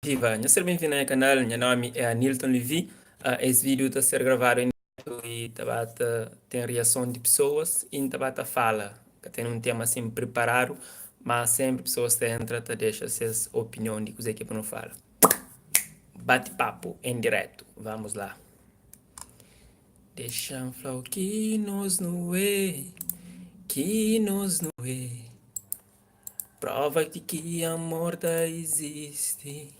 Viva, seja bem-vindo ao canal. Meu nome é Nilton Levi. Esse vídeo está a ser gravado em direto e tem reação de pessoas e tabata fala, que tem um tema assim preparado, mas sempre pessoas que entram e deixam suas opiniões de coisa que não fala. Bate-papo em direto. Vamos lá. Deixa falar que nos não é, que nos não é. Prova de que a morte existe.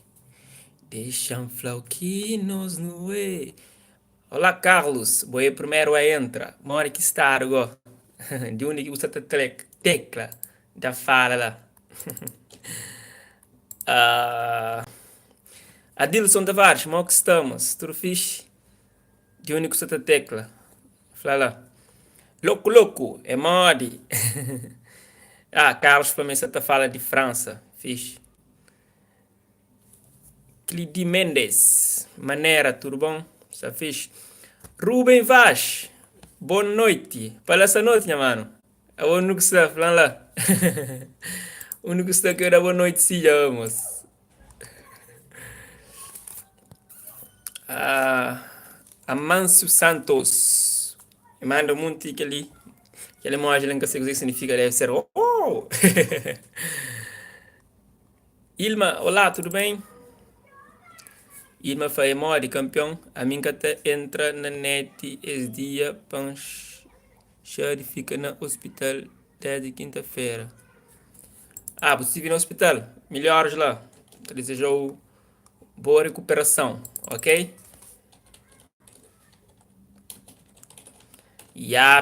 Deixa falar que nos não é. Olá, Carlos. Boa, primeiro a entra. Mora que está agora. De onde que você está tecla da fala lá. Ah, Adilson Tavares, como que estamos? Tudo fixe? De onde que você está tecla? Fala lá. Louco, louco. É mode. Carlos também você está falando de França. Fixe. Clidi Mendes. Maneira, tudo bom? Está fixe. Rubem Vaz. Boa noite. Para essa noite, minha mano. É o único que está falando lá. O único que está aqui era boa noite, sim, vamos. Ah, Amâncio Santos. Manda muito aquele imagem que você significa deve ser. Oh! Ilma, olá, tudo bem? Ilma foi mori campeão. A minha até entra na net esse dia, panchar e fica no hospital desde quinta-feira. Você vir no hospital, melhores lá. Desejou boa recuperação, ok?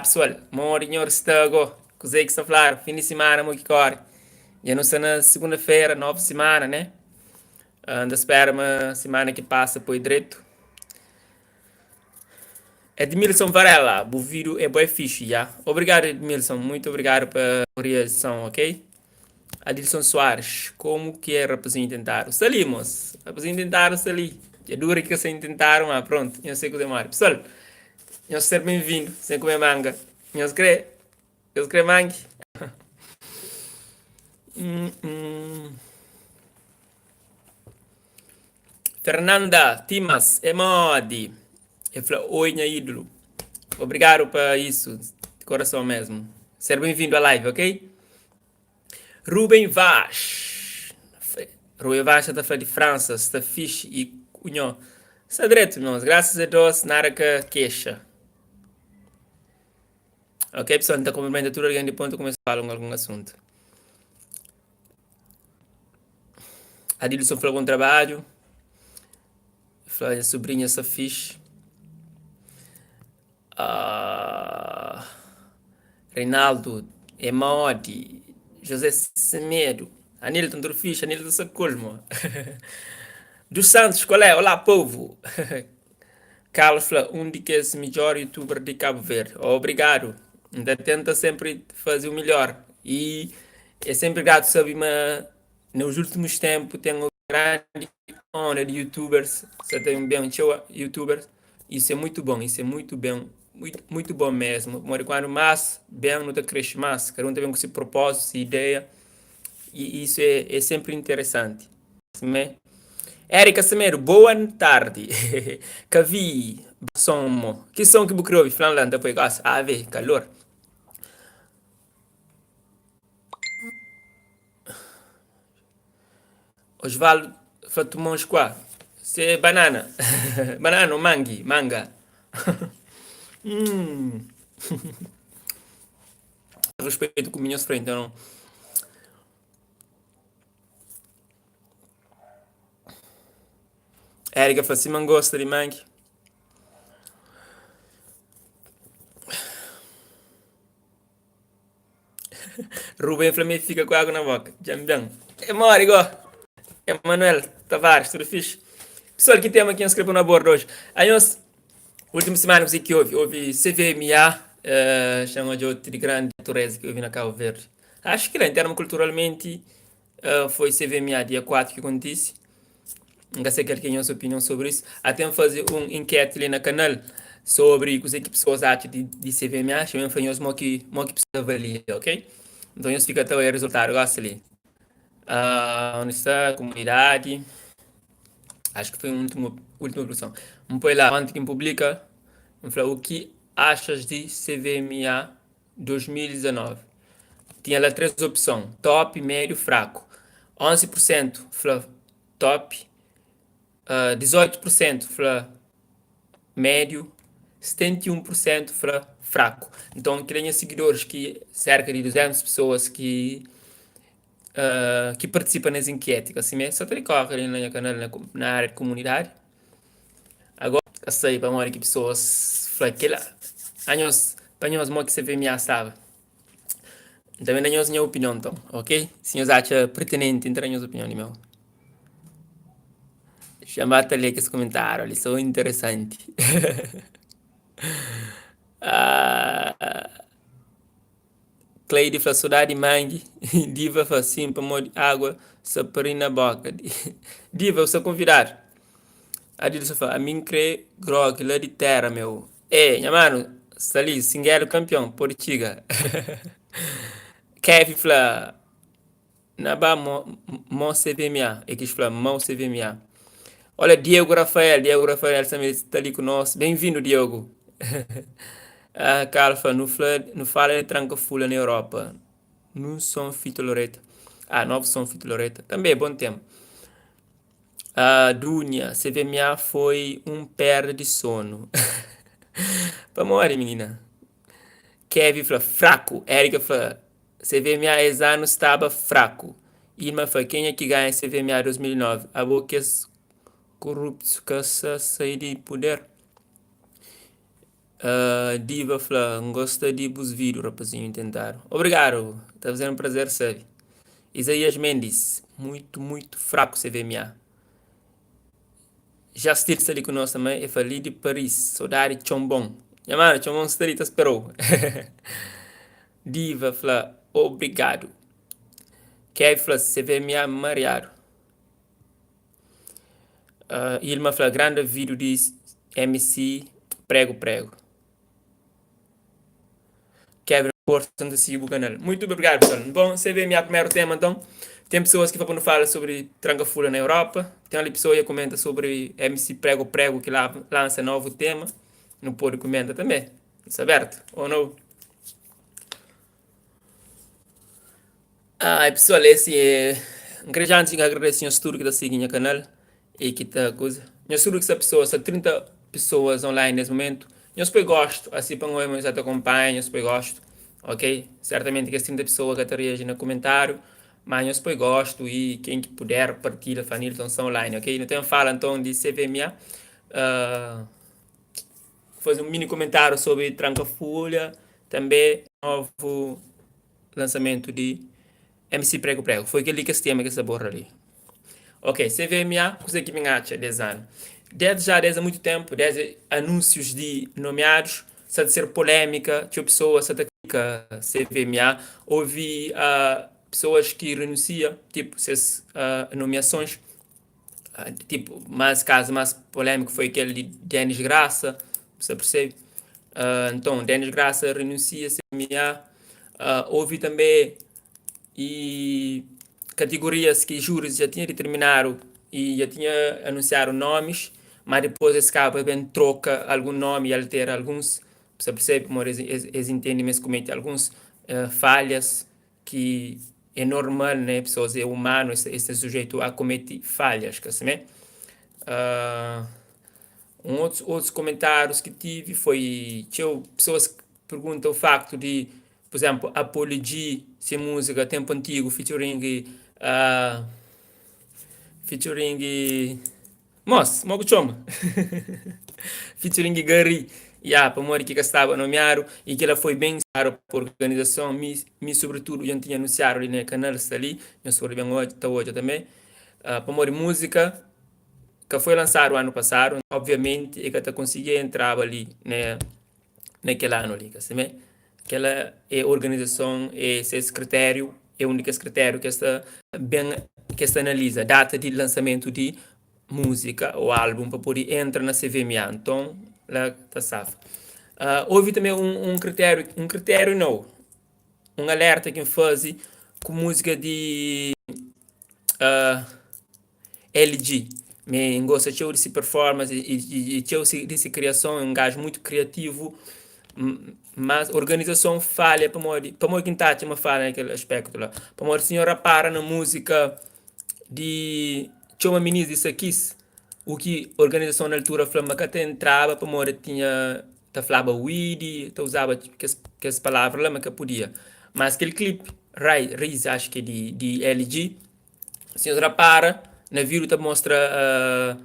Pessoal, Mourinho está agora. Cosei que está a falar, fim de semana, muito que corre. Já não está na segunda-feira, nova semana, né? Anda espera uma semana que passa por direito. Edmilson Varela, o vídeo é bem fixe, já. Obrigado, Edmilson, muito obrigado pela reação, ok? Adilson Soares, como que é representar? Salimos, representar ali. É duro que vocês tentaram, mas pronto, eu sei que é mais. Pessoal, eu ser bem-vindo, sem comer manga. Eu escrevo manga. Hum, hum. Fernanda Timas Emodi. Eu falei, oi, minha ídolo. Obrigado por isso, de coração mesmo. Seja bem-vindo à live, ok? Ruben Vaz. Ruben Vaz está falando de França, está fixe e cunhão. Está direto, irmãos. Graças a Deus, nada que queixa. Ok, pessoal? Então, cumprimento tudo alguém de ponto começar a falar algum assunto. Adilson falou com trabalho. Falou, sobrinha está fixe. Reinaldo, Emodi, José Semedo, Anilton Turfish, Anilton Sacolmo. Dos Santos, qual é? Olá, povo. Carlos, um de que é o melhor youtuber de Cabo Verde. Obrigado. Ainda tenta sempre fazer o melhor. E é sempre grato, sabe, mas nos últimos tempos tenho grande onda de youtubers. Você tem bem um youtubers. Isso é muito bom, isso é muito bem, muito bom mesmo. Mas quando mais bem não te cresce mais, cada um tem com seu propósito, sua ideia. E isso é sempre interessante. Né? Érica Semedo, boa tarde. Cavi, som. Que som que você ouve? Falando depois, ver, calor. Osvaldo, fatumões qua. Se é banana. Banana ou mangue? Manga. hum. Respeito com minhas frente, então. Érica fala assim, gosta de mangue. Rubem Flamengo fica com água na boca. Jambão. É mora igual. Emanuel Tavares, tudo fixe. Pessoal, que tema que eu escrevo na borda hoje? Aí nós, última semana, você que houve CVMA, chama de outro de grande natureza que houve na Cabo Verde. Acho que lá, em termos culturalmente, foi CVMA dia 4 que acontece. Não sei quem tem a sua opinião sobre isso. Até fazer um enquete ali no canal sobre o que pessoas acham de CVMA. Acho que foi o que pessoas avaliam, ok? Então, isso fica até o resultado, gosta ali. Onde está a comunidade? Acho que foi a última produção. Vamos pôr lá, ontem quem publica, vamos falar, o que achas de CVMA 2019? Tinha lá três opções, top, médio, fraco. 11% fala top, 18% fala médio, 71% fala fraco. Então, tinha seguidores que, cerca de 200 pessoas que participam nas enquetes, assim mesmo, só tem corre ali na canal na área de comunidade. Agora, eu sei para uma que pessoas falam que lá, para nós, que você vê me assava. Também não é minha opinião, então, ok? Se nós acham pertinente entrar em minha opinião, meu. Chamar-te ali que esse comentário, ali, são interessante. ah, Cleide fala saudade mangue. Diva fala assim, para molho de água, saparinho na boca. Diva, você convidar. A Dilson fala, a mim crê grog, lá de terra, meu. Minha mano, Sali, singuelo campeão, Portiga. Kevin fala, na ba mo CVMA, e quis falar, mão CVMA. Olha, Diego Rafael também está ali conosco. Bem-vindo, Diego. Calfa, no fala de tranca fula na Europa. Não são Fito Loreta. Novo som Fito Loreta. Também é bom tempo. Dunia, CVMA foi um perda de sono. Vamos lá, menina. Kevin fala, fraco. Erika fala, CVMA esse ano estava fraco. Irma fala, quem é que ganha CVMA 2009? A boca é corruptos que sair de poder. Diva fala, gosta de vos vídeos, rapazinho, tentaram. Obrigado, está fazendo um prazer, sabe? Isaías Mendes, muito, muito fraco CVMA. Já está ali conosco também, é fali de Paris, saudade Chombon. Minha mano, Chombon está ali, te esperou. Diva fala, obrigado. Kevin fala, CVMA mareado. Ilma fala, grande vídeo de MC Prego Prego. Kevin importante seguir o canal. Muito obrigado, pessoal. Bom, você vê meu primeiro tema, então. Tem pessoas que vão falar sobre Trancafula na Europa. Tem ali pessoa que comenta sobre MC Prego Prego, que lá lança novo tema. Não pode comentar também. Isso é aberto, ou não? Pessoal, esse é... Um grande agradecer ao estudo que está seguindo o canal. E que tá coisa. Eu estudo que essa pessoa, são 30 pessoas online nesse momento. Eu super gosto, assim, para eu já te acompanho, eu super gosto. Ok? Certamente que as 30 pessoas que estão reagindo no comentário, mas eu super gosto e quem que puder partilha, família, então são online, ok? Não tem fala então de CVMA. Uh, fazer um mini comentário sobre Tranca-Folha, também novo lançamento de MC Prego Prego. Foi aquele que esse tema que essa borra ali. Ok, CVMA, coisa que me acha 10 anos. Desde há muito tempo, desde anúncios de nomeados, se de ser polêmica, tinha pessoas que ataca CVMA, houve pessoas que renunciam, tipo, essas nomeações, tipo, mais caso mais polêmico foi aquele de Denis Graça, você percebe? Então, Denis Graça renuncia a CVMA, houve também e categorias que júris já tinham determinado e já tinha anunciado nomes, mas depois esse cabo bem troca algum nome e altera alguns, você percebe como eles entendem, mas comete alguns falhas que é normal, né? Pessoas é humano, esse sujeito a cometer falhas, que assim, né? Outros comentários que tive foi, tinha pessoas que perguntam o facto de, por exemplo, Apology, se música tempo antigo, featuring Mogo Choma, featuring Gary, para morrer que estava nomeado e que ela foi bem para a organização, sobretudo, já tinha anunciado ali no canal, está ali, eu sou bem hoje, está hoje também, para morrer música, que foi lançado ano passado, obviamente, e que está conseguindo entrar ali, né, naquele ano ali, que assim, aquela é a organização, esse critério, é o único critério bem, que está analisa, data de lançamento de música ou álbum para poder entrar na CVMA, então, lá está safa. Houve também um critério não, um alerta que faz com música de LG. me gosta de se performance e de se criação, é um gajo muito criativo, mas a organização falha para morrer quem uma falha naquele aspecto lá. Para morrer a senhora para na música de Choma Minis disse aqui, o que a organização na altura falava que até entrava para morrer tinha, tá falava weed, tá usava que as palavras lá, mas que podia. Mas aquele clipe, Rise, acho que é de LG, se outra para, na vídeo tá mostra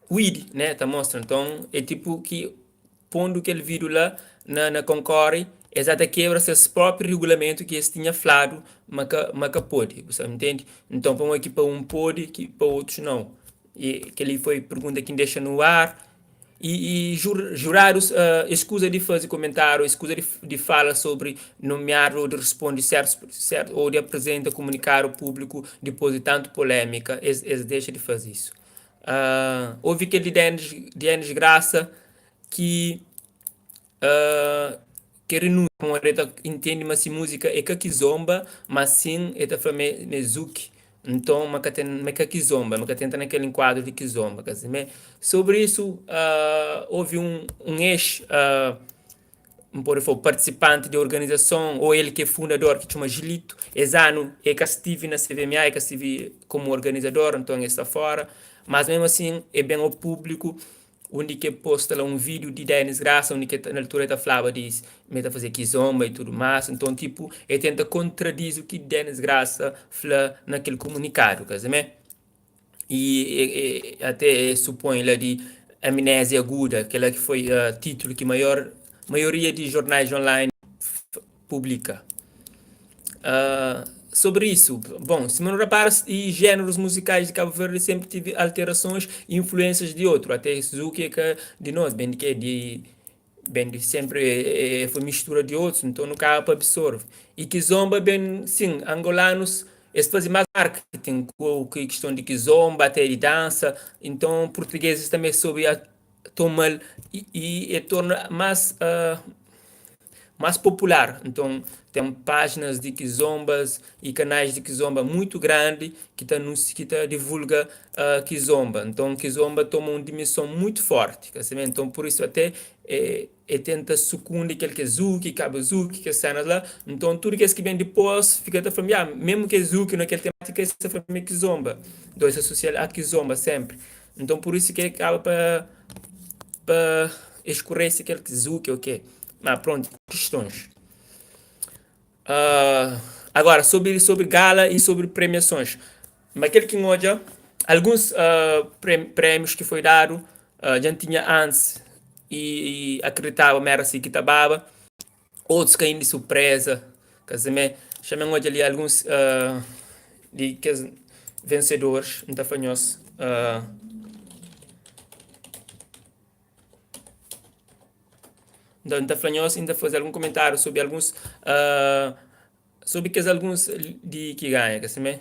weed, né? Tá mostra, então é tipo que pondo aquele vídeo lá na Concore, exata quebra seus próprios regulamento que eles tinham falado, mas que pode, você entende? Então para um aqui para um pode, que para outros não. E que ali foi pergunta que deixa no ar. Jurados, escusa de fazer comentário, escusa de falar sobre nomear ou de responder certo, ou de apresentar, comunicar ao público depois de tanto polêmica, eles deixam de fazer isso. Houve aquele de Graça que que renúncia com a reta entende mas se música é que zomba mas sim é da família mezuki então mas que zomba mas tenta naquele enquadro de que zomba quer dizer, sobre isso houve um ex um por favor, participante de organização ou ele que é fundador que chama Gilito esse ano é que estive na CVMA é que estive como organizador então está fora mas mesmo assim é bem ao público onde que posta lá um vídeo de Dennis Graça, onde que na altura ele falava disso, meta fazer kizomba e tudo mais, então tipo, ele tenta contradizer o que Dennis Graça fala naquele comunicado, quer dizer, e até supõe lá de amnésia aguda, aquela que foi título que maioria de jornais online publica. Sobre isso, bom, se não repara, e géneros musicais de Cabo Verde sempre tive alterações e influências de outro, até Suzuki que de nós, bem de sempre foi mistura de outros, então no cabo absorve. E Kizomba, bem, sim, angolanos, eles fazem mais marketing com a questão de Kizomba, até de dança, então portugueses também soube tomar e torna mais popular. Então, tem páginas de quizombas e canais de kizomba muito grande que tá divulga kizomba. Então, kizomba toma uma dimensão muito forte. Então, por isso até tenta sucundir aquele que é zuki, cabo zuki, que cenas lá. Então, tudo que vem depois fica até falando, mesmo que é zuki naquela temática, isso é família kizomba. Então, isso associa a kizomba sempre. Então, por isso que acaba para escurecer aquele zuki, ok? Mas pronto, questões. Agora, sobre gala e sobre premiações. Mas aquele que olha, alguns prêmios que foi dado, já tinha antes e acreditava era assim que estava, outros caindo de surpresa. Quer dizer, chamam hoje ali alguns de que vencedores, não está fanhoso. Então, ainda fanhoso, ainda fazer algum comentário sobre alguns sobre que alguns de que ganha, quer dizer,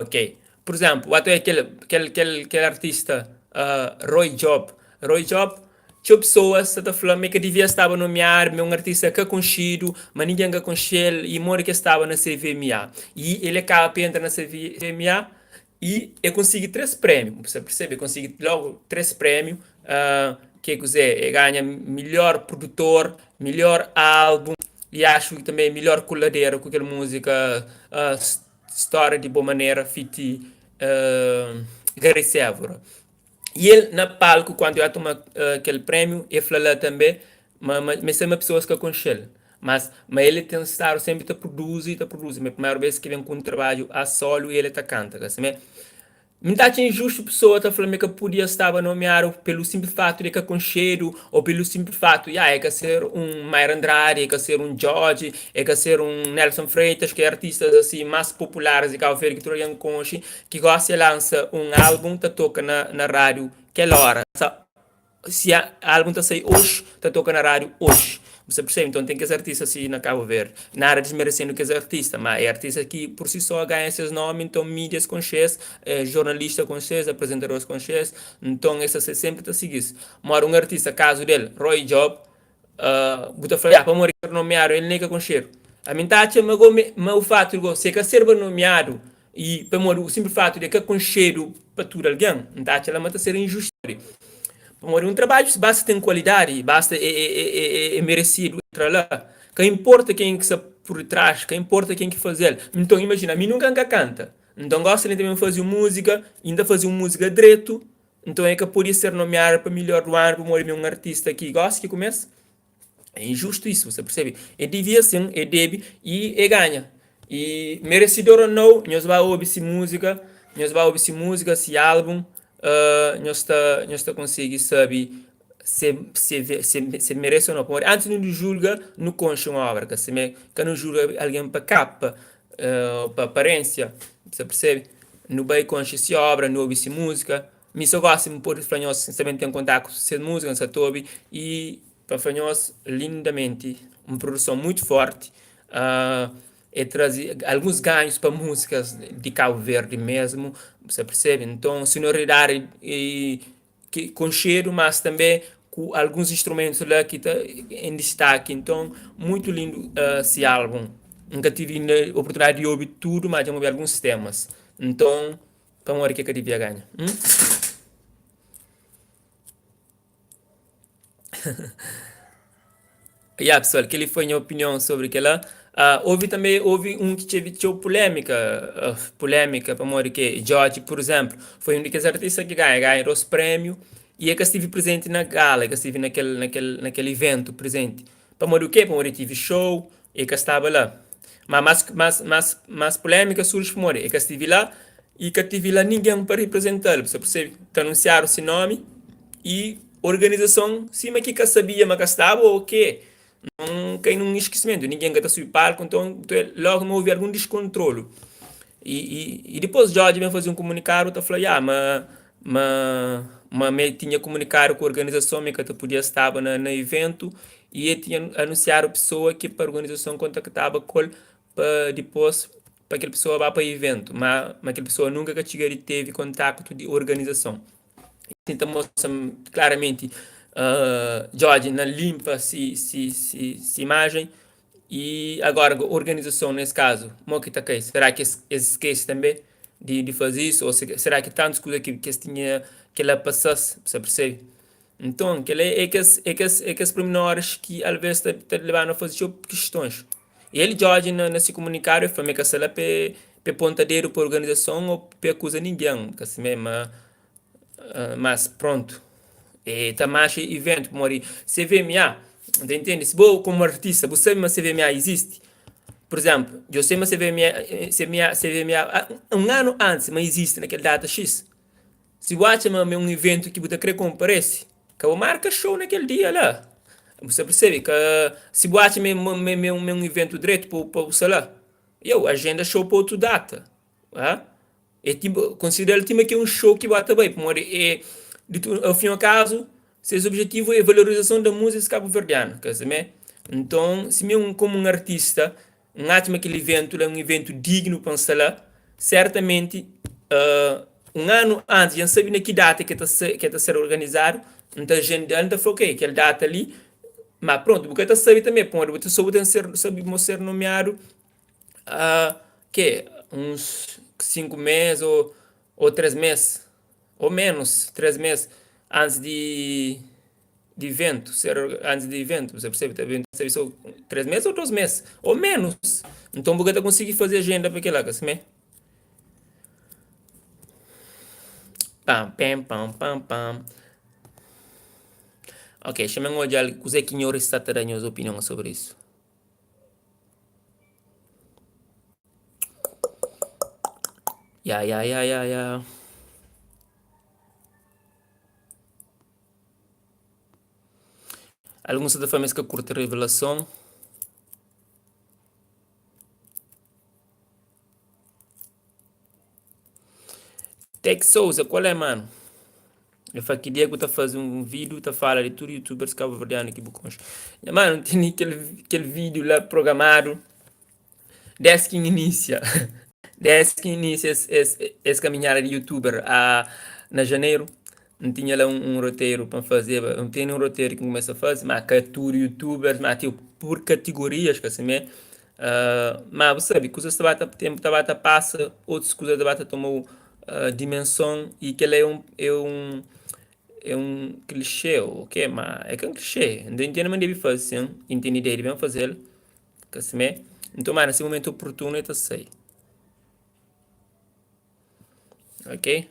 ok. Por exemplo, até aquele artista Roy Job. Roy Job, tinha pessoas que falando que devia estar nomear um artista que é conhecido, mas ninguém que conhece ele e mora que estava na CVMA. E ele acaba de entrar na CVMA e eu consegui três prêmios. Você percebe? Eu consegui logo três prêmios. Que dizer, ele ganha melhor produtor, melhor álbum e acho que também melhor coladeira com aquela música história de boa maneira fit Gary Severo. E ele na palco quando eu tomar aquele prêmio ele falou também mas é uma pessoa que aconselha mas ele tem estado sempre a produzir a primeira vez que vem com um trabalho a solo e ele tá canta assim, me dá injusto pessoa tá falando que podia estar nomeado pelo simples fato de que é concheiro ou pelo simples fato é que ser um Mair Andrade, é que ser um Jorge, é que ser um Nelson Freitas, que é artistas assim mais populares e que ver que tu conhece, que gosta de lança um álbum que toca na rádio que é hora. Se o álbum está sair hoje, tá toca na rádio hoje. Você percebe? Então tem que ser artista assim na Cabo Verde. Nada desmerecendo que é artista, mas é artista que por si só ganha esses nomes, então mídias conscientes, jornalistas conscientes, apresentadores conscientes, então essa você sempre está a seguir. Mora um artista, caso dele, Roy Job, buta falar, para morrer nomeado, ele nem que consciente. A mim tá mas o fato de você que ser nomeado, E para morrer, o simples fato de que com cheiro para tudo alguém, não está a mata ser injusto. Para um trabalho, basta ter qualidade, basta é merecido entrar lá. Que importa quem que está por trás, que importa quem que faz ele. Então imagina, a mim nunca canta. Então gosta de também fazer música, ainda fazer música direito. Então é que podia ser nomeado para melhor do ano, para morrer um artista que gosta que começa. É injusto isso, você percebe? É devia sim, é deve e é ganha. E merecedor ou não, nós vamos ouvir música, nós vamos ouvir música, esse álbum, nós está conseguir saber se merece ou não. Porque antes não julga, não concha uma obra, que não julga alguém para capa, para aparência, você percebe? Não vai concha essa obra, não ouve música. Me só gosto de pôr espanhol, sinceramente, tem contato com essa música, essa tobe, e Pafanhos lindamente, uma produção muito forte, e trazer alguns ganhos para músicas de Cabo Verde mesmo, você percebe? Então, sonoridade com cheiro, mas também com alguns instrumentos lá que está em destaque. Então, muito lindo esse álbum. Nunca tive a oportunidade de ouvir tudo, mas já ouvi alguns temas. Então, vamos ver o que eu devia ganhar. Yeah, pessoal, que ele foi minha opinião sobre aquela. Houve também um que teve polêmica, polêmica, para morrer que George, por exemplo, foi um daqueles artistas que ganhou os prêmios e é que estive presente na gala, é que estive naquele evento presente. Para morrer o quê? Para morrer tive show, é que estava lá. Mas polêmica surge para morrer, é que estive lá e que tive lá ninguém para representá-lo, você percebe? Então, anunciaram esse nome e organização, cima que sabia, mas que estava o quê? Não cai num esquecimento, ninguém está subir palco, então logo não houve algum descontrole. E depois Jorge me fazia um comunicado, tá falando, mas me tinha comunicado com a organização, me que eu podia estar no evento, e ele tinha anunciado a pessoa que para a organização contactava com ele para depois, para aquela pessoa vá para o evento, mas aquela pessoa nunca que teve contato de organização. Então mostra claramente George na limpa se imagem e agora a organização nesse caso, como que tá aqui? Será que esquece também de fazer isso ou será que tantas coisas que tinha que ela passasse, você percebe? Então, que é que as pormenores que às vezes está levando a fazer questões. E ele, George, nesse comunicado, foi meio que se ela pe pontadeiro para a organização ou pe acusa ninguém, que assim mesmo, mas pronto. E também evento, mori. CVMA, entende? Se vou como artista, você sabe mas CVMA existe? Por exemplo, eu sei mas CVMA um ano antes, mas existe naquela data X. Se você chama um evento que você quer comparece, que eu marca show naquele dia lá. Você percebe que se você um evento direto para o lá, eu agenda show para outra data. Ah? É tipo, considero tipo, que é um show que bate bem, porque ao fim e ao caso, seu objetivo é a valorização da música cabo-verdiana, quer dizer, então, se me como um artista, um ótimo aquele evento é um evento digno para instalar, certamente, um ano antes, já sabia que data que está a ser organizado, então a gente ainda falou, ok, aquela data ali, mas pronto, porque está sabe também, pode, você soube ser nomeado, que uns 5 meses ou 3 meses, ou menos, 3 meses antes de evento, antes de evento, você percebe? Tá vendo? Você só 3 meses ou 2 meses, ou menos. Então, porque eu consegui fazer agenda para aquela, assim, pam, pam, pam, pam, pam. Ok, chamem hoje a José Quinhor está tendo as opiniões sobre isso. Ya, ya, ya, ya, ya. Alguns da família que curte revelação. Tech Souza, qual é, mano? Eu falo que Diego tá fazendo um vídeo, tá falando de tudo youtubers cabo-verdiano aqui bucões. Mano, tem aquele vídeo lá programado, desde que inicia, desde que inicia essa caminhada de youtuber na janeiro, não tinha lá um roteiro para fazer, não tem um roteiro que começa a fazer, mas que é tudo youtubers, mas tipo, por categorias, que assim, Mas você sabe, coisas que tempo tabata passa, outras coisas tabata tomou dimensão e que ele é um clichê, o que mas é que é um clichê. Não entendo mas deve fazer, assim, entende ideia, devem fazer, que assim é. Então, mano, nesse momento oportuno, eu sei, ok?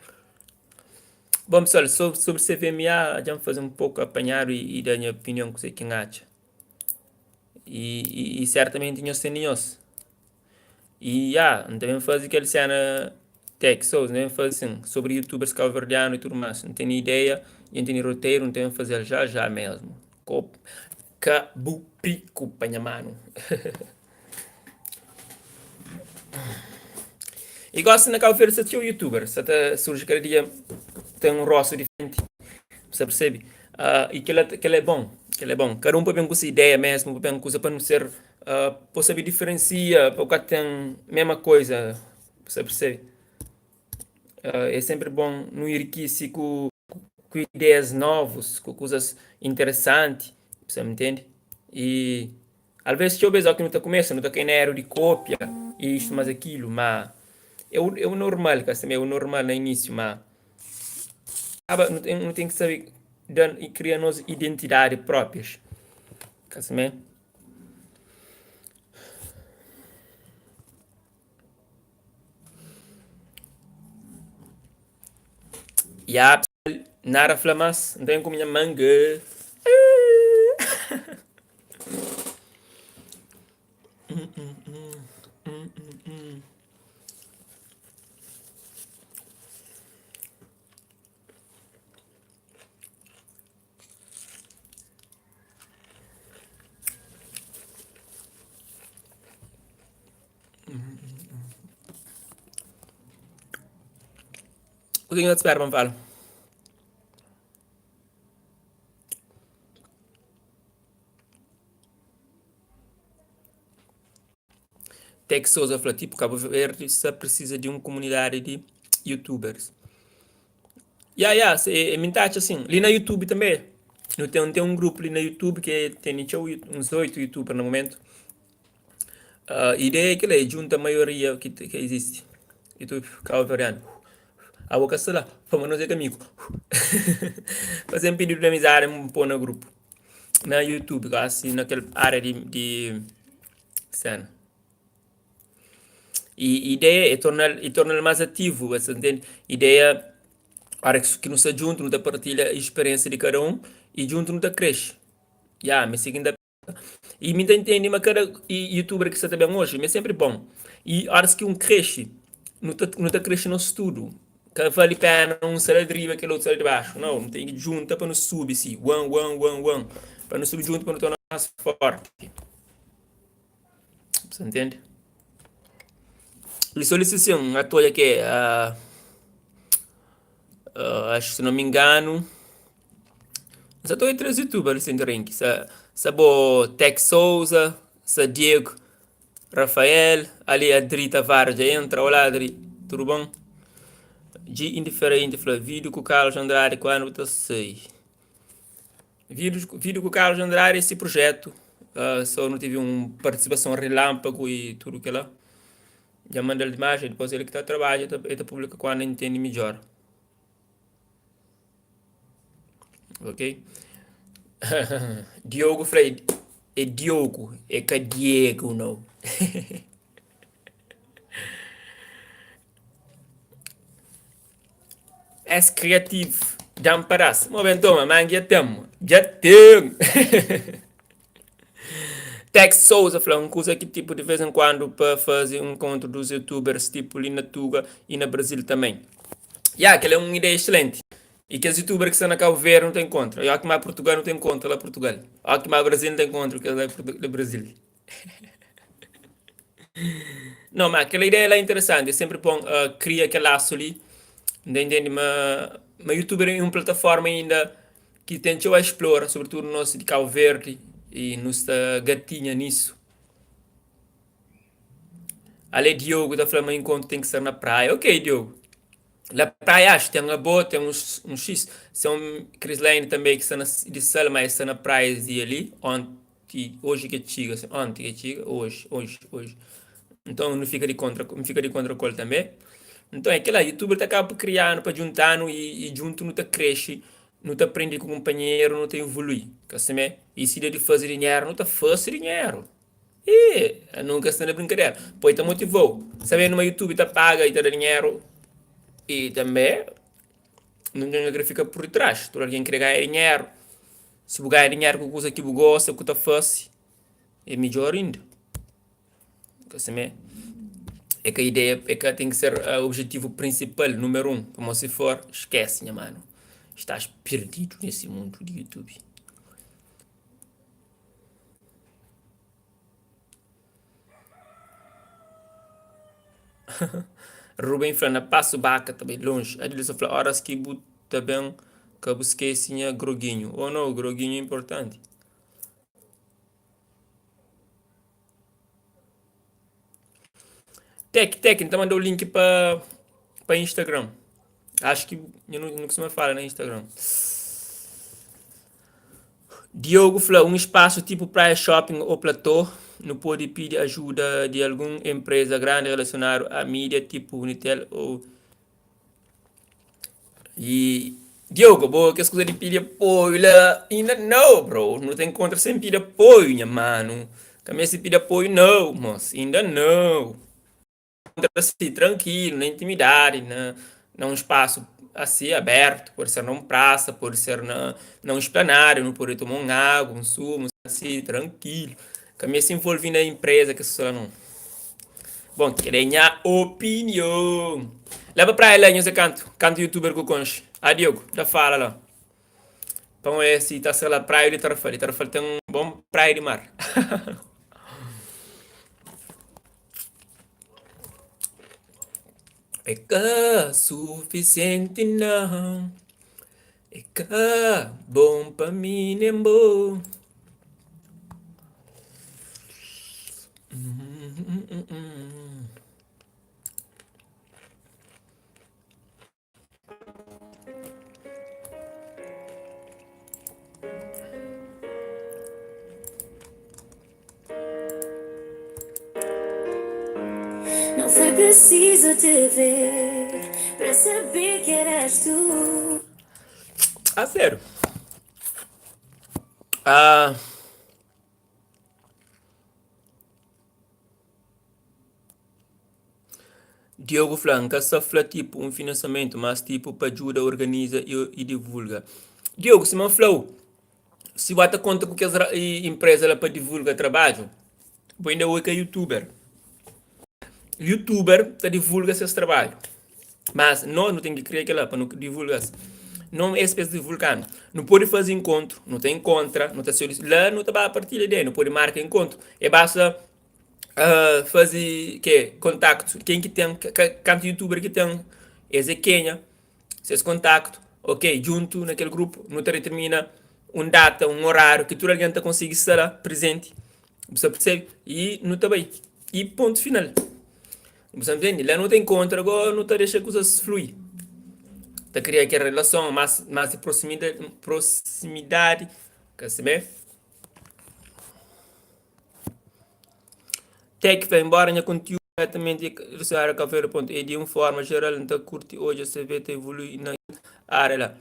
Bom, pessoal, sobre CVMA, já vamos fazer um pouco apanhado e dar a minha opinião, que sei quem acha. E certamente tinha os e não devem fazer aquele cena tech shows, não devem fazer assim, sobre youtubers calverdiano e tudo mais. Não tenho ideia, não tenho roteiro, não devem fazer já já mesmo. Cabuprico, panha mano. E gosto na calveira se tinha youtuber, se até surge cada dia tem um rosto diferente, você percebe? E que ele é bom, que ele é bom. Cada um põe bem com essa ideia mesmo, põe bem com coisa para não ser, para saber diferencia, para o cara tem a mesma coisa, você percebe? É sempre bom não ir aqui se com ideias novas, com coisas interessantes, você me entende? E às vezes eu vejo que não está começando, não está querendo de cópia, e isto, mas aquilo, mas é o normal, que assim, é o normal no início, mas não tem que saber e criar nossas identidades próprias, que assim, é. E há nada flamas, não tem como minha manga. O que eu espero, não falo. Tex Souza falou, tipo, Cabo Verde só precisa de uma comunidade de youtubers. É mentade assim. Ali na YouTube também. Tem um grupo ali na YouTube que tem uns 8 youtubers no momento. A ideia é que ele junta a maioria que existe. YouTube, calvariano. A boca sei lá, fama não sei comigo. Fazer um pedido de amizade, um pôr no grupo. Na YouTube, assim, naquela área de cena. E a ideia é tornar mais ativo, você entende? A ideia para que não se junto, não partilha a experiência de cada um e junto não cresce. Me seguindo e me entende, mas cada youtuber que está bem hoje, é sempre bom. E horas que um cresce, não tá crescendo no estudo. Que vale a pena um salário de riba, aquele outro salário de baixo. Não tem que juntar para não subir, sim. One. Para não subir junto, para não tornar mais forte. Você entende? E solicitação, a toalha que é, acho que se não me engano, só estou entre os youtubers sem drink. Sabo Tech Souza, sa Diego, Rafael, ali a Adri Tavares já entra. Olá Adri, tudo bom? De indiferente, falou, vídeo com o Carlos Andrade, quando eu sei. Vídeo com o Carlos Andrade, esse projeto. Só não tive uma participação relâmpago e tudo que lá. Já manda a imagem, depois ele que está trabalhando, ele publica quando entende melhor. Ok? Diogo Freire. É Diogo, é que Diego, não. És criativo. Já me parasse. Mas bem, toma, mangue já temo. Já temo. Tex Souza falou uma coisa que tipo de vez em quando para fazer um encontro dos youtubers tipo ali na Tuga e na Brasil também. Aquela é uma ideia excelente. E que os youtubers que estão na Cabo Verde não tem contra. E aqui mais Portugal não tem contra lá Portugal. Aqui mais Brasil não tem contra, que é lá Brasil. Não, mas aquela ideia lá é interessante. É sempre bom criar aquele laço ali. Entende? Mas youtuber é uma plataforma ainda que tentou a explorar, sobretudo no nosso de Cabo Verde. E nos gatinha nisso. Ali Diogo da Flamengo encontro tem que ser na praia. Ok, Diogo. Na praia acho que tem uma boa, tem uns X. São Chris Lane também que está de Selma, está na praia ali, onde hoje que chega, assim, ontem que chega, hoje. Então não fica de contra colo também. Então é aquela youtuber te acaba criando para juntar e junto não te cresce, não te aprende com o companheiro, não te evolui. Assim, e se de fazer dinheiro, não te faz dinheiro. E nunca está na brincadeira. Pois te motivou. Sabendo no YouTube te paga e te dá dinheiro. E também não tem que ficar por trás. Todo alguém quer ganhar dinheiro. Se você ganhar dinheiro com coisa que você gosta, que você faz, é melhor ainda. Assim, é que a ideia é que tem que ser o objetivo principal, número um. Como se for, esquece, minha mano. Estás perdido nesse mundo de YouTube. Rubem Frana, passo baca também longe. Aí ele só fala, horas que também que eu busquei sim a groguinho. Ou não, o groguinho é importante. Tech, então mandou o link para Instagram. Acho que eu não costumo falar no Instagram. Diogo falou, um espaço tipo praia shopping ou platô, não pode pedir ajuda de alguma empresa grande relacionada à mídia, tipo Unitel ou... E... Diogo, boa, que as coisas de pedir apoio lá, ainda não, bro, não tem contra sem pedir apoio, minha mano. Também se pedir apoio, não, moço, ainda não. Assim, tranquilo, na intimidade, num espaço assim aberto, pode ser numa praça, pode ser num esplanário, não pode tomar um água, um sumo, assim, tranquilo. Caminha se envolver na empresa que só não. Bom, querer minha opinião. Leva pra ela aí, esse canto youtuber que eu conheço. Ah, Diogo, já fala lá. Então é se tá sei lá, praia de Tarfal. Tarfal tem um bom praia de mar. É que suficiente não. É que bom pra mim nem bom. Não foi preciso te ver para saber que eras tu. Ah, sério. Ah, Diogo Flanca só fala tipo um financiamento, mas tipo para ajuda, organiza e divulga. Diogo, se não falou, se bata conta com que as empresas para divulgar trabalho, vou ainda hoje que é youtuber. Youtuber tá divulga seus trabalhos. Mas nós não tem que criar aquela para não divulgar. Não é espécie de vulcano. Não pode fazer encontro, não tem contra, não está lá, não está a partir daí, não pode marcar encontro. É basta fazer que contacto. Quem que tem, canto youtuber que tem, esse é Kenya, seus contactos, ok, junto naquele grupo, não determina um data, um horário que toda a gente consiga estar lá presente. Você percebe? E não está bem. E ponto final. Você entende? Lá não tem contra, agora não está deixando coisas fluir. Está criando aquela relação mais de proximidade. Quer saber? Tech vai embora, minha conteúdo diretamente a caveira.e de uma forma geral, então curte hoje, você vê te evoluir na área lá.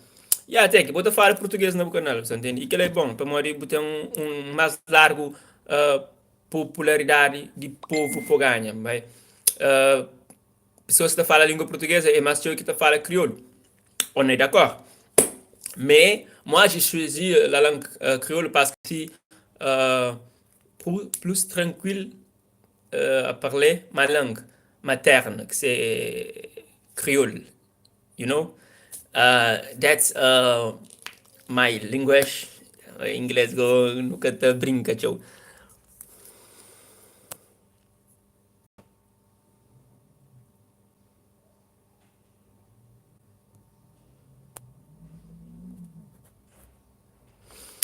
E até que bota falar português no canal, você entende? E que é bom, para morrer botar um mais largo popularidade de povo por ganha, vai. Uh, Pessoas que falam língua portuguesa é mais que que fala crioulo. On est d'accord? Mais moi, j'ai choisi la langue créole parce que c'est plus tranquille à parler ma langue materne, que c'est créole. You know? That's my language. Inglês go nunca te brinca, tchau.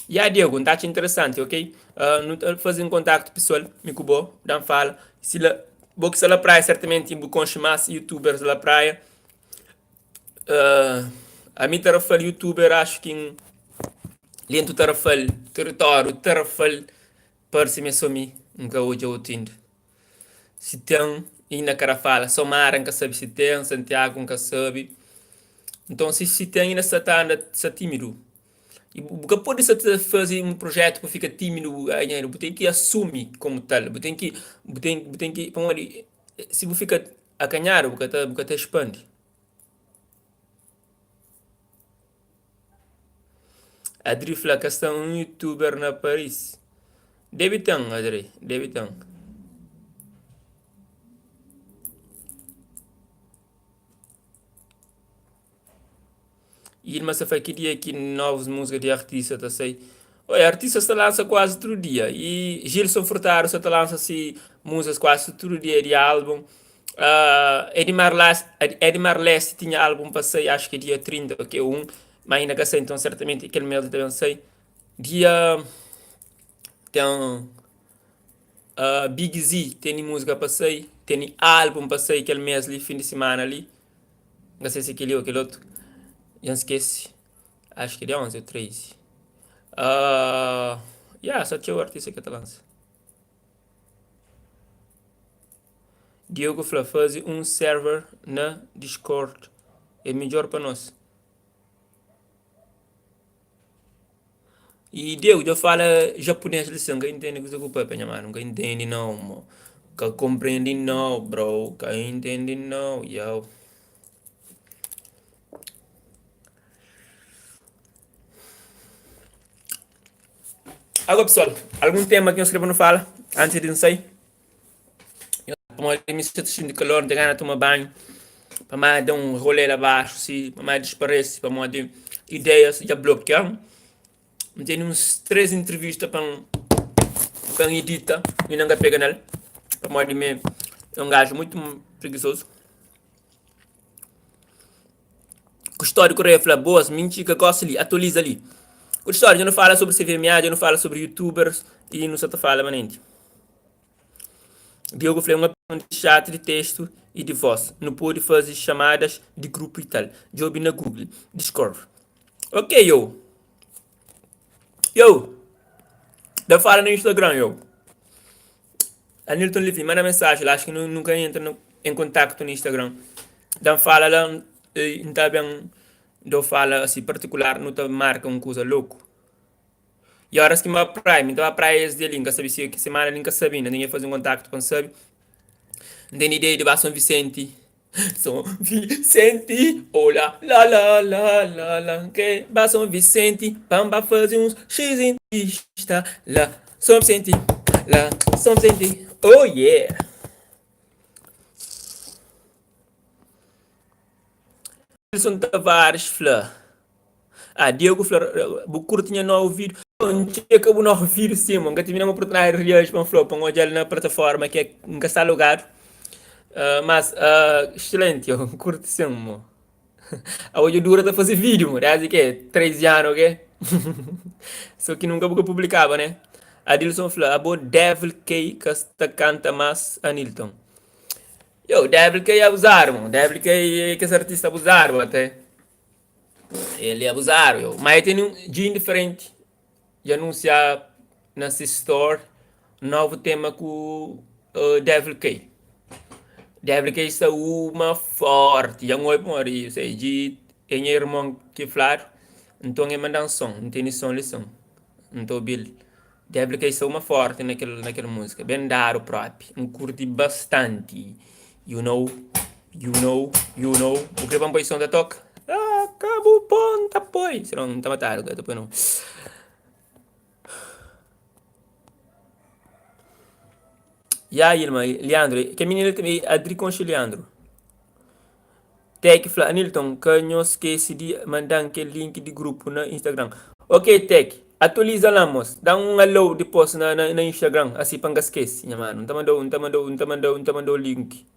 E a Diego, um tato interessante, ok? Não estou fazendo contato pessoal, me cubo, dá fala. Se la, boa se la praia, certamente, em conhecer mais youtubers da praia. A mim, tarafal youtuber, acho que em lento tarafal, território, tarafal, parece me assumi, nunca hoje eu tindo. Se tem, ainda cara fala, Somara nunca sabe se tem, Santiago nunca sabe. Então, se tem, ainda está tímido. E porque pode ser fazer um projeto que fica tímido, aí você tem que assumir como tal, você tem que, se você fica a ganhar, você expande. Adri fala que está um youtuber na Paris. Deve ter, Adri, deve ter. E ele foi queria aqui novas músicas de artista, tá sei. Olha, artista se lança quase todo dia. E Gilson Furtado se lança assim, músicas quase todo dia de álbum. Edmar Leste tinha álbum para sair, acho que dia 30, que é um. Mas ainda que sei, então certamente aquele mês também sei. Dia. Tem Big Z, tem música para sair. Tem álbum para sair aquele mês ali, fim de semana ali. Não sei se aquele ou aquele outro. Já esqueci. Acho que dia 11 ou 13. Yeah, só tinha o artista que lança. Diogo falou, faz um server na Discord. É melhor para nós. E Diogo já fala japonês, lição, que entende o que você ocupa, penha, mano. Que entende não, mo. Que compreende não, bro. Que entende não, yo. Agora, pessoal, algum tema que eu escrevo não fala? Antes de não sair? Para me sentir de calor, de ganhar tomar banho. Para mais dar um rolê lá abaixo, assim, para mais desaparecer, para mais ter ideias, já bloquear. Tenho uns 3 entrevistas para editar e não pega nela. Para mais de mim, é um gajo muito preguiçoso. Com história Correia fala boas, mentira que gosta ali, atualiza ali. Com história, já não fala sobre CVMA, já não fala sobre youtubers e não só fala manente. Diogo falou uma opção de chat de texto e de voz. Não pode fazer chamadas de grupo e tal. Job na Google, Discord. Ok, yo. Yo. Dá fala no Instagram, yo. A Nilton Livre manda mensagem lá, acho que nunca entra em contato no Instagram. Dá fala lá, então bem, dá fala assim particular, não tá marca uma coisa louco. E horas que uma praia, então a praia é de linka, sabe se que semana linka sabe, ninguém faz um contato com sabe. Não tem ideia de São Vicente. São Vicente, olha, lá, lá, lá, lá, lá, que São Vicente, bamba fazer uns x está lá, São Vicente, lá, São Vicente, oh yeah. Wilson Tavares, Flá. Diogo Flá, Bucur tinha não ouvido, não tinha como não ouvir, sim, mano, que tive uma oportunidade de reagir para um flop, para um olhar na plataforma que é nunca está alugado. Mas, excelente, eu curto sim, mano. A hoje dura a fazer vídeo, mano. É assim que é, 13 anos, ok? Só que nunca publicava, né? Adilson falou, a boa Devil K que está canta mais a Nilton. Yo, Devil K é abusar, mano. Devil K é que esse artista abusaram até. Ele é abusar, yo. Mas tem um dia diferente de anunciar nessa store novo tema com o Devil K. Devil K está uma forte. Já não é por isso. É de em irmão que falar. Então é mandar um som. Não tem som, lição. Então, Bill. Devil K está uma forte naquela música. Bem dado próprio. Um curti bastante. You know. You know. You know. O que é uma posição da toca? Acabou ponta, pois. Não, não está matado. Depois não. E aí, irmão, Leandro, que menino também, Adri com Leandro. Tech fala, Nilton, que não esquece de mandar aquele link de grupo no Instagram. Ok, Tech, atualiza lá, moço. Dá um alô depois na Instagram, assim para não esquecer, minha mano. Não mandou o link.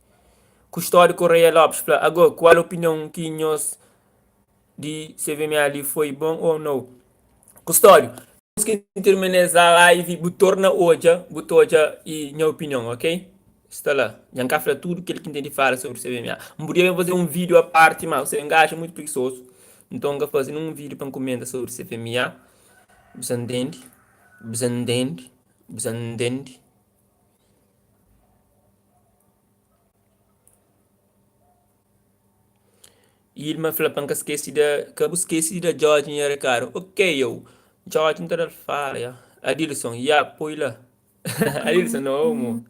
Custódio Correia Lopes fala, agora, qual a opinião que nós de CVM ali foi bom ou não? Custódio, que terminar a live, torna hoje e minha opinião, ok? Está lá. Já cá fala tudo que ele tem de falar sobre o CVMA. Não podia fazer um vídeo à parte, mas você engaja muito preguiçoso. Então, eu fazer um vídeo para comentar sobre o CVMA. Você entende? Você entende? Você não entende? E ele me falou para que esqueci da George e era caro. Ok, eu. George não está fala, ya. Adilson, ya, põe lá. Adilson, não, mo.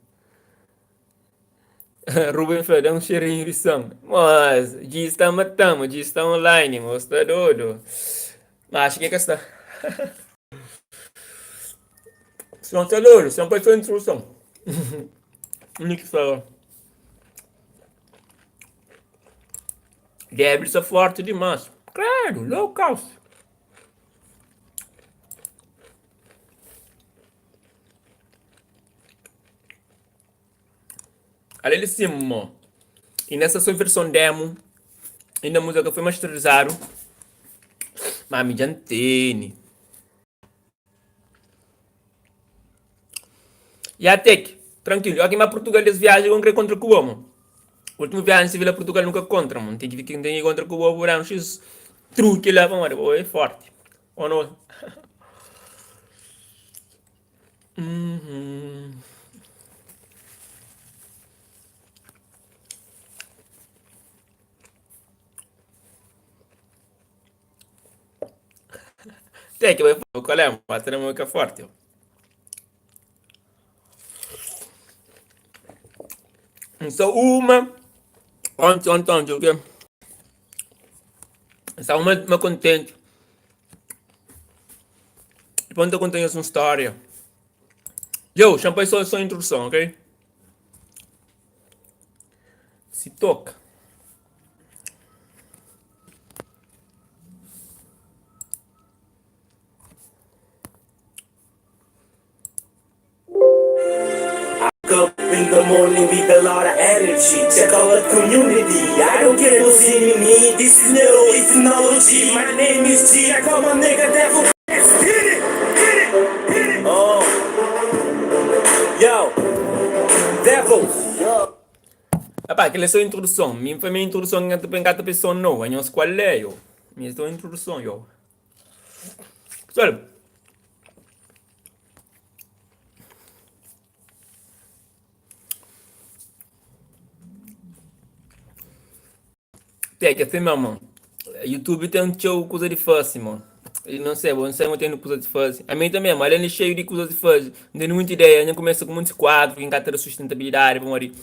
Ruben falou, dá um cheirinho de som. Mas, G está matando, G está online, mo, está doido. Mas acho que está. Som está doido, som para sua instrução. Nick falou. Deve ser forte demais. Claro, low cost. Olha ele sim, mo. E nessa sua versão demo, ainda a música foi masterizado. Mami Jantene. E até que, tranquilo, aqui em Portugal eles viajam com contra Cuba, mano. O último viagem civil a Portugal nunca contra, mano. Tem que ficar tem que ir contra Cuba por um X truque lá, mano. É forte. Ou não? Uhum. Tem que vai qual é, mano. Tem uma música forte. Ó. Só uma. Ontem, o quê? Só uma contente. Depois eu contei essa história. Yo, champanhe só introdução, ok? Se toca. Up in the morning with a lot of energy. Check out the community. I don't care who's in me. This is no ethnology. My name is G. I call my nigga devil. Hit it, hit it, hit it. Oh, yo, devil. Rapaz, aquela é só introdução. Minha foi minha introdução que cada pessoa não. Eu não sei qual é, eu. Minha só introdução, eu. Pessoal, tem que assim, meu mano. YouTube tem um show coisa de fácil, mano. Eu não sei, não sei, não tem coisa de fácil. A mim também, mas ele é cheio de coisas de fácil. Não tenho muita ideia. A gente começa com muitos quadros, em cada sustentabilidade, vamos ali.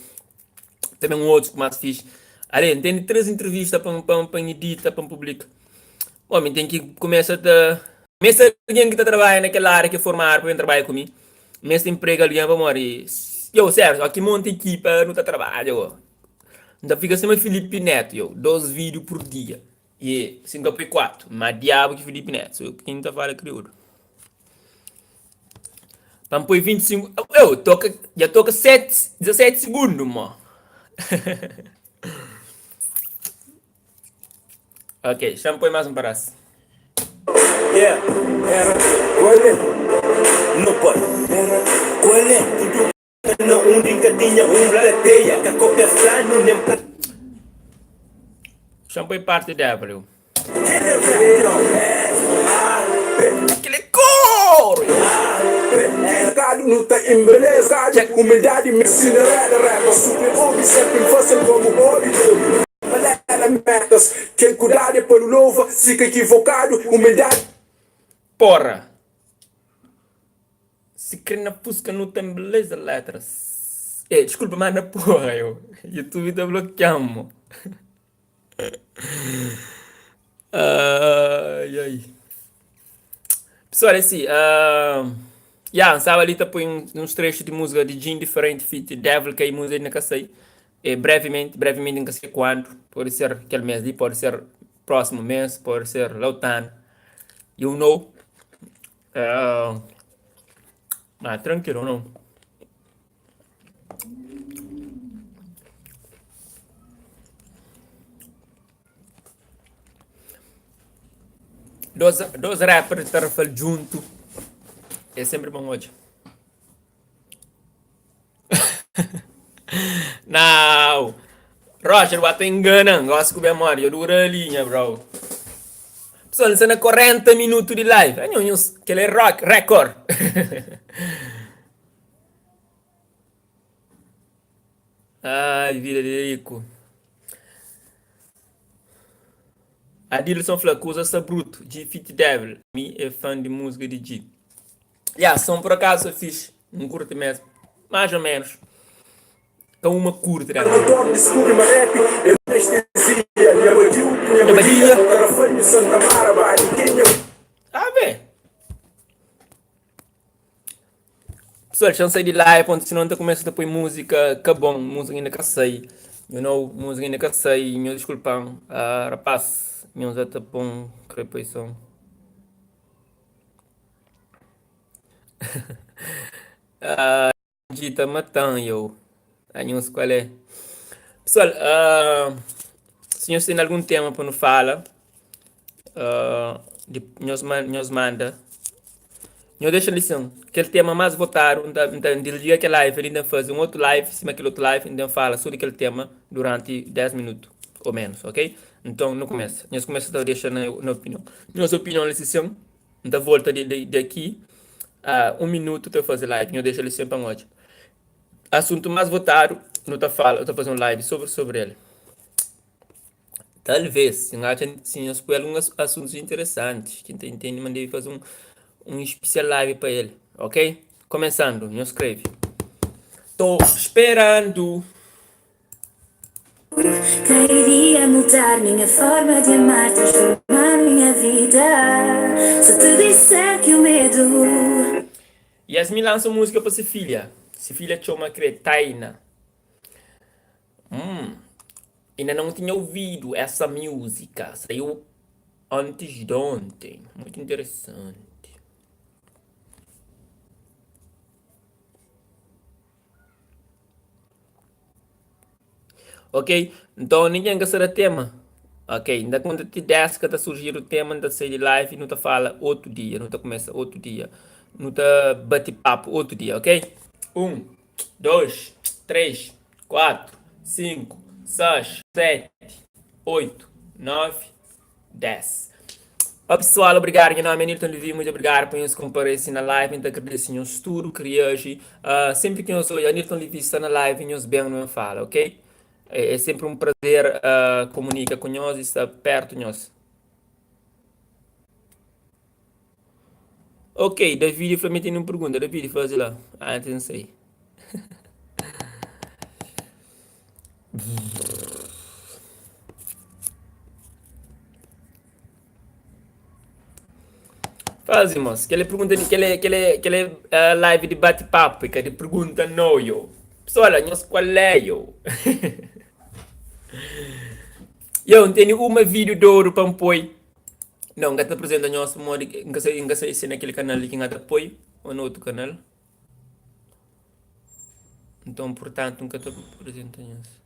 Também um outro que mais fixe. Ali, tem 3 entrevistas para editar, para publicar. Bom, mas tem que começar a... Começa alguém que está trabalhando naquela área que é formar para trabalhar comigo. Começa a emprego alguém para morrer. Eu, certo, aqui monta equipa, não está trabalhando. Então fica assim, Felipe Neto, eu, 12 vídeos por dia. E 54, mas diabo que Felipe Neto, eu quinta fala crioulo. Vamos pôr 25, eu toca, já toca 17 segundos, mano. Ok, já me põe mais um pedaço. Yeah, era qual é? Não pode. Era qual é? Tudo na única tinha plateia. Que a cópia flano nem pra... Já me põe parte dela, eu. Aquele coro! Mercado não tá embelezado. Humildade me ensina a super homem sempre fácil como hobby. Galera, metas. Quem cuidar é pelo louva, fica equivocado. Humildade. Porra! Se crê na busca não tem beleza letras. Desculpa, mas na porra, eu. YouTube tá bloqueando. Ai, ai. Pessoal, é assim, estava ali tá põe uns trechos de música de Jim diferente, fit Devil, que aí música ainda que sei. Brevemente não sei quando. Pode ser aquele mês ali, pode ser próximo mês, pode ser Lautan. You know. Tranquilo, não. Dois rappers estar junto. É sempre bom hoje. Não! Roger, bate engana. Gosto de memória. Eu duro a linha, bro. Pessoal, sono 40 minuti di live. Aquele é rock, record. Ai, vida de rico. Adilson Flacusa essa bruto, de Fit Devil. Me é fã de música de G. Som por acaso eu fiz. Não curto mesmo. Mais ou menos. Então uma curta, né? Eu dormo, descubro uma rap, eu anestesia. Minha badia, agora foi no Santa Mara, ninguém me... Ah, bem. Pessoal, deixa eu sair de live, onde senão não começa a pôr música, que bom, música ainda que sei. Música ainda que sei, meu desculpão. Rapaz, meu já tá bom, creio que são. Dita matando eu. A news qual é? Pessoal, se nós tem algum tema para nos falar, nós manda. Eu deixo a lição. Aquele tema mais votado, então, dia que live, ele ainda faz um outro live, cima daquele outro live, ainda fala sobre aquele tema durante 10 minutos ou menos, ok? Então, não começa. Nós começamos a deixar na opinião. Nossa opinião, lição, da volta daqui a 1 minuto, eu fazer live. Eu deixo a lição para hoje. Assunto mais votado, não tá fala, eu estou fazendo live sobre ele. Talvez, se nós por alguns assuntos interessantes, quem entende, mandei fazer um especial live para ele, ok? Começando, não escreve. Tô esperando. Queria mudar minha forma de amar, transformar minha vida. Se te disser que o medo. Yasmin lança música para sua filha. Sua filha chama Cretaina. Ainda não tinha ouvido essa música. Saiu antes de ontem. Muito interessante. Ok? Então ninguém gosta do tema. Ok? Ainda quando te desce que tá surgir o tema, ainda sai de live, não te fala outro dia, não te começa outro dia, não te bate papo outro dia, ok? 1, 2, 3, 4, 5, 6, 7, 8, 9, 10. Ó pessoal, obrigado. Meu nome é Nilton Levi, muito obrigado por nos comparecer na live. Então, agradeço o estudo, criagem. Sempre que eu sou a Nilton Levi está na live, nos bem não fala, ok? É sempre um prazer comunicar com nós e estar perto de nós. Ok, David Flamengo tem uma pergunta. David, faz lá. Não sei. Faz, irmãos. Aquela pergunta, aquela live de bate-papo, que de pergunta não, eu. Pessoal, nós qual é, eu? Eu tenho uma vídeo de ouro para pôr. Não, gata apresenta nosso modo, não sei se naquele canal que gata apoio ou no outro canal. Então, portanto, nunca te apresenta nosso.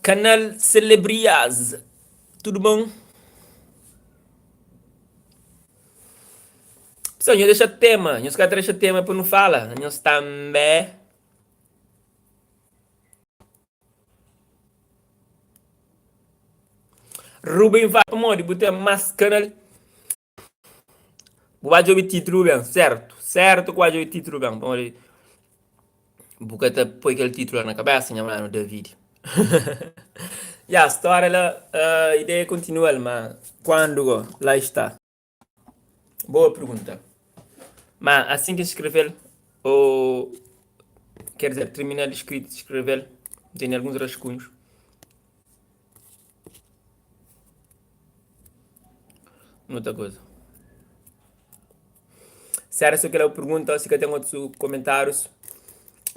Canal Celebrias. Tudo bom? Pessoal, eu deixo tema. Nós quero deixar tema para não falar. Nós também. Ruben vai para onde? Botar mais canal. Vai ouvir título bem, certo? Certo que vai ouvir título bem. Onde? Porque põe aquele título na cabeça, minha mano, David. A história, a ideia continua, mas quando lá está? Boa pergunta. Mas assim que escrever, ou quer dizer, terminar de escrever, tem alguns rascunhos. Outra coisa. Se era só aquela pergunta, se que tem outros comentários,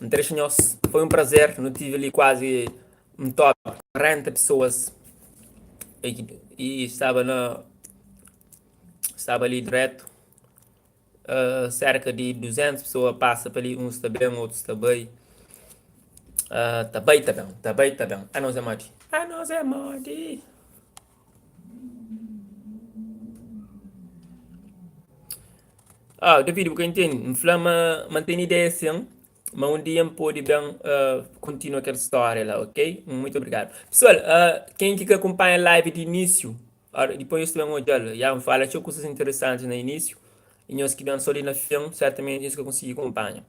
interessem-nos. Foi um prazer, não tive ali quase um top 40 pessoas e estava ali direto. Cerca de 200 pessoas passa por ali, uns está bem, outros está bem. Tá bem, tá bem, tá bem, tá bem. A nós é Modi. A nós é Modi. David, porque entende, inflama, mantém a ideia assim, mas um dia pode bem continuar aquela história lá, ok? Muito obrigado. Pessoal, quem que acompanha a live de início, depois também olha, já fala, tinha coisas interessantes no início, e nós que vêm só ali na filme, certamente isso que eu consigo acompanhar.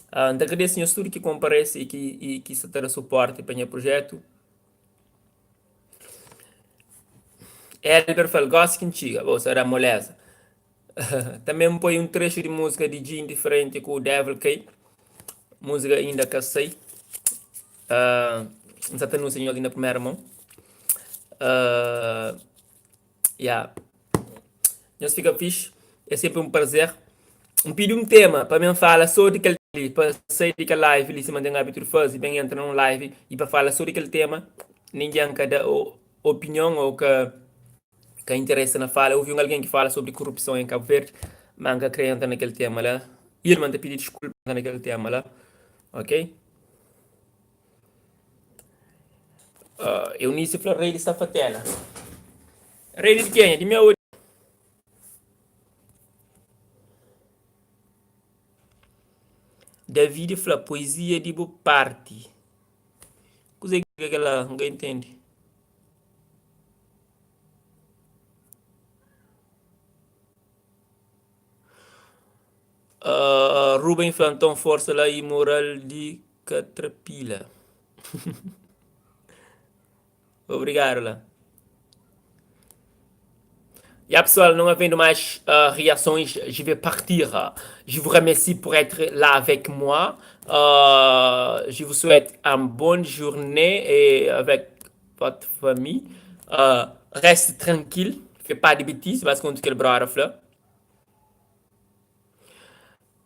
Então, agradeço ao estúdio que comparece e que se terá suporte para o projeto. Elber Falgos Quintiga, vou ser a moleza. Também põe um trecho de música de Jean diferente com o Devil K. Música ainda que eu sei. Não sei se ali na primeira mão. Yeah. Nós fica fixe. É sempre um prazer. Pedi um tema para mim falar sobre aquele para sair daquela live ali se mantém hábito de fazer, bem entra num live e para falar sobre aquele tema, ninguém cada opinião ou que interessa na fala. Ouvi alguém que fala sobre corrupção em Cabo Verde, manga crente naquele tema lá. E ele manda pedir desculpa naquele tema lá, ok? Eunice falou rei de Safatela. Rei de quem? De meu. David fala poesia de boa parte. Coisa que aquela não entende. Ruben Flanton força lá e moral de catrapilha. Obrigado lá. E a pessoal, não havendo mais reações, je vais partir. Je vous remercie pour être là avec moi. Je vous souhaite une bonne journée et avec votre famille. Reste tranquille, fais pas de bêtises, parce qu'on quel bras là.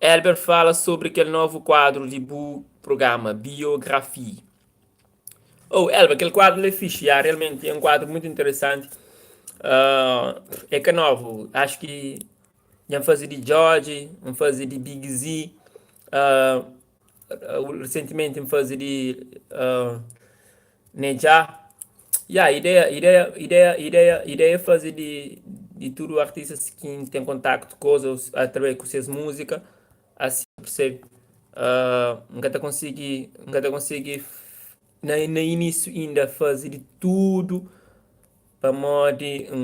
Elber fala sobre aquele novo quadro de programa, Biografia. Oh, Elber, aquele quadro é fixe, realmente é um quadro muito interessante. É que é novo, acho que já fazer de George, vamos fazer de Big Z, recentemente vamos fazer de Neja. A ideia é fazer de tudo artistas que têm contato com os através com suas músicas, assim percebe. Nunca consegui no início ainda fazer de tudo para modo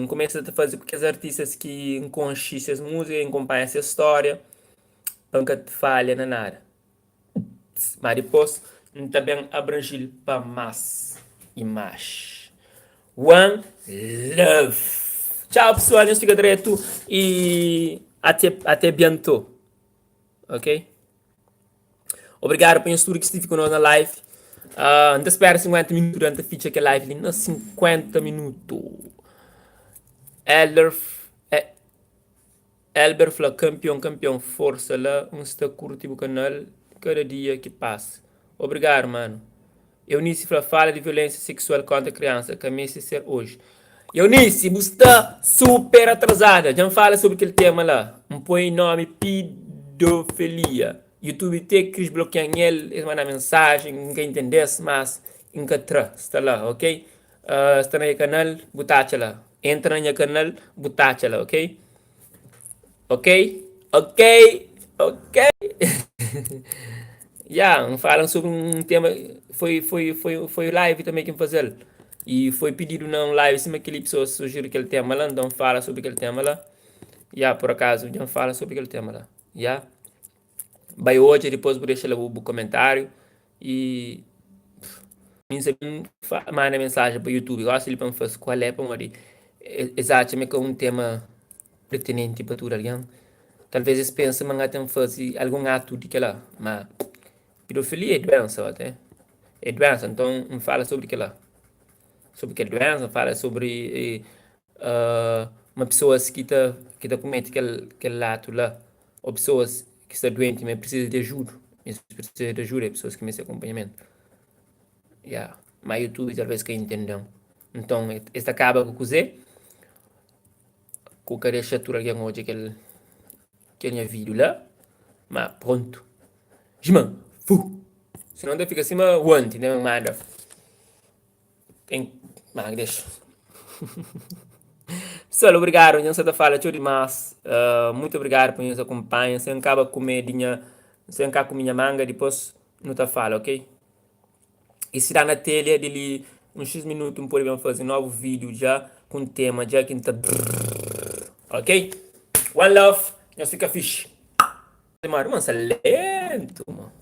começa a fazer com que os artistas que conhecem essas músicas, acompanham essa história, nunca te falha na nada. Mas depois também abranger para mais e mais. One love. Tchau pessoal, eu fico direto e até bientôt. Ok? Obrigado por estudo que estive conosco na live. Não espera 50 minutos durante a ficha que a live ali, não 50 minutos. Elber fala campeão, força lá, está curto o canal cada dia que passa. Obrigado, mano. Eunice fala de violência sexual contra a criança, que é ser hoje. Eunice, você está super atrasada. Já fala sobre aquele tema lá. Põe nome pedofilia. YouTube tem que desbloquear ele, ele manda mensagem, ninguém entendesse, mas encontra, está lá, ok? Está no canal, botacha lá. Entra no canal, botacha lá, ok? Ok? Falam sobre um tema, foi live também que fazer. E foi pedido na live, se aquele pessoa sugeriu aquele tema lá, então fala sobre aquele tema lá. Por acaso, já fala sobre aquele tema lá. Vai hoje, depois vou deixar o comentário e manda mensagem para o YouTube. Gosto de ele fazer qual é para morrer. Exatamente um tema pertinente para tudo alguém. Talvez eles pensem que tem fazer algum ato de que lá, mas pedofilia é doença, até. É doença, então não fala sobre que lá. Sobre que doença, fala sobre uma pessoa que tá comete aquele ato lá, ou pessoas que está doente, mas precisa de ajuda. Precisa de ajuda, pessoas que me acompanhamento. Mas YouTube talvez que entendam. Então, esta acaba com você. Com a chatura que hoje aquele vídeo lá. Mas pronto. Jima, se não fica assim, mas ontem, né, manda. Mas deixa. Pessoal, obrigado. Não sei da fala, tchau demais. Muito obrigado por nos acompanhar. Se acaba com medinha, se acaba com minha manga, depois não tá fala, ok? E se dá na telha dele uns X minutos, podemos fazer um novo vídeo já com tema, já que tá. Ok? One love. Nós fica fixe. Mano, mano, você é lento, mano.